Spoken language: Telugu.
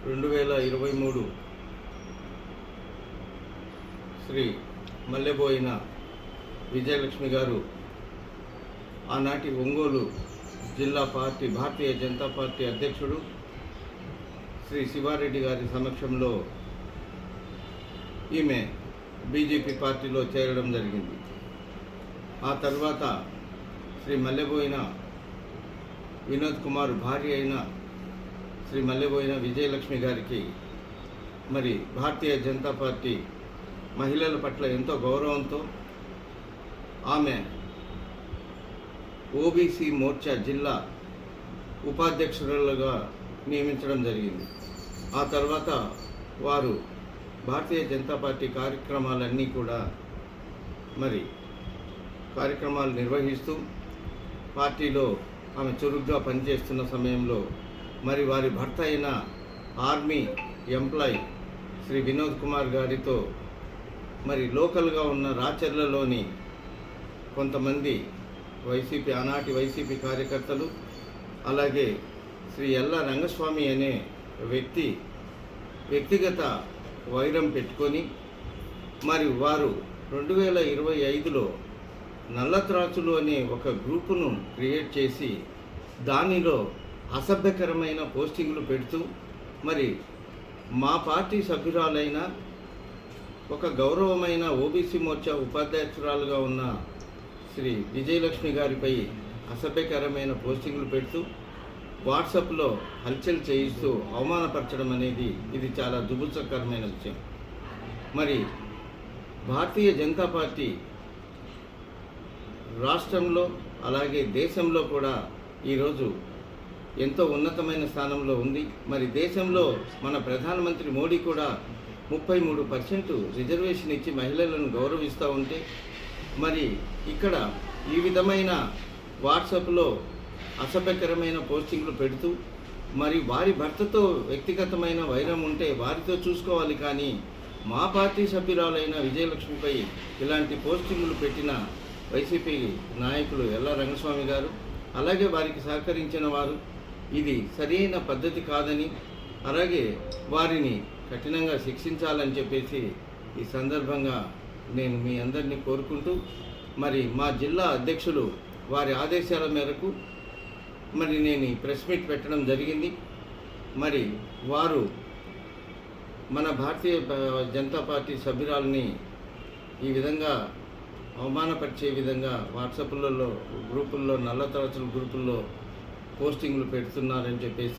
2023 శ్రీ మల్లెబోయిన విజయలక్ష్మి గారు ఆనాటి ఒంగోలు జిల్లా భారతీయ జనతా పార్టీ అధ్యక్షుడు శ్రీ శివారెడ్డి గారి సమక్షంలో ఈమె బీజేపీ పార్టీలో చేరడం జరిగింది. ఆ తర్వాత శ్రీ మల్లెబోయిన వినోద్ కుమార్ భార్య అయిన శ్రీ మల్లెబోయిన విజయలక్ష్మి గారికి మరి భారతీయ జనతా పార్టీ మహిళల పట్ల ఎంతో గౌరవంతో ఆమె ఓబీసీ మోర్చా జిల్లా ఉపాధ్యక్షురాలుగా నియమించడం జరిగింది. ఆ తర్వాత వారు భారతీయ జనతా పార్టీ కార్యక్రమాలన్నీ కూడా కార్యక్రమాలు నిర్వహిస్తూ పార్టీలో ఆమె చురుగ్గా పనిచేస్తున్న సమయంలో వారి భర్త అయిన ఆర్మీ ఎంప్లాయీ శ్రీ వినోద్ కుమార్ గారితో లోకల్గా ఉన్న రాచర్లలోని కొంతమంది ఆనాటి వైసీపీ కార్యకర్తలు, అలాగే శ్రీ ఎల్లా రంగస్వామి అనే వ్యక్తిగత వైరం పెట్టుకొని వారు 2025లో నల్లత్రాచులు అనే ఒక గ్రూపును క్రియేట్ చేసి దానిలో అసభ్యకరమైన పోస్టింగ్లు పెడుతూ మా పార్టీ సభ్యురాలైన ఒక గౌరవమైన ఓబీసీ మోర్చా ఉపాధ్యక్షురాలుగా ఉన్న శ్రీ విజయలక్ష్మి గారిపై అసభ్యకరమైన పోస్టింగ్లు పెడుతూ వాట్సాప్లో హల్చల్ చేయిస్తూ అవమానపరచడం అనేది ఇది చాలా దుబుత్సకరమైన విషయం. భారతీయ జనతా పార్టీ రాష్ట్రంలో అలాగే దేశంలో కూడా ఈరోజు ఎంతో ఉన్నతమైన స్థానంలో ఉంది. దేశంలో మన ప్రధానమంత్రి మోడీ కూడా 33% రిజర్వేషన్ ఇచ్చి మహిళలను గౌరవిస్తూ ఉంటే ఇక్కడ ఈ విధమైన వాట్సాప్లో అసభ్యకరమైన పోస్టింగ్లు పెడుతూ వారి భర్తతో వ్యక్తిగతమైన వైరం ఉంటే వారితో చూసుకోవాలి, కానీ మా పార్టీ సభ్యురాలైన విజయలక్ష్మిపై ఇలాంటి పోస్టింగ్లు పెట్టిన వైసీపీ నాయకులు ఎల్లా రంగస్వామి గారు అలాగే వారికి సహకరించిన వారు ఇది సరైన పద్ధతి కాదని, అలాగే వారిని కఠినంగా శిక్షించాలని చెప్పేసి ఈ సందర్భంగా నేను మీ అందరినీ కోరుకుంటూ మా జిల్లా అధ్యక్షులు వారి ఆదేశాల మేరకు నేను ఈ ప్రెస్ మీట్ పెట్టడం జరిగింది. వారు మన భారతీయ జనతా పార్టీ సభ్యురాలని ఈ విధంగా అవమానపరిచే విధంగా వాట్సాప్లలో గ్రూపుల్లో నల్లతరచుల గ్రూపుల్లో పోస్టింగ్లు పెడుతున్నారని చెప్పేసి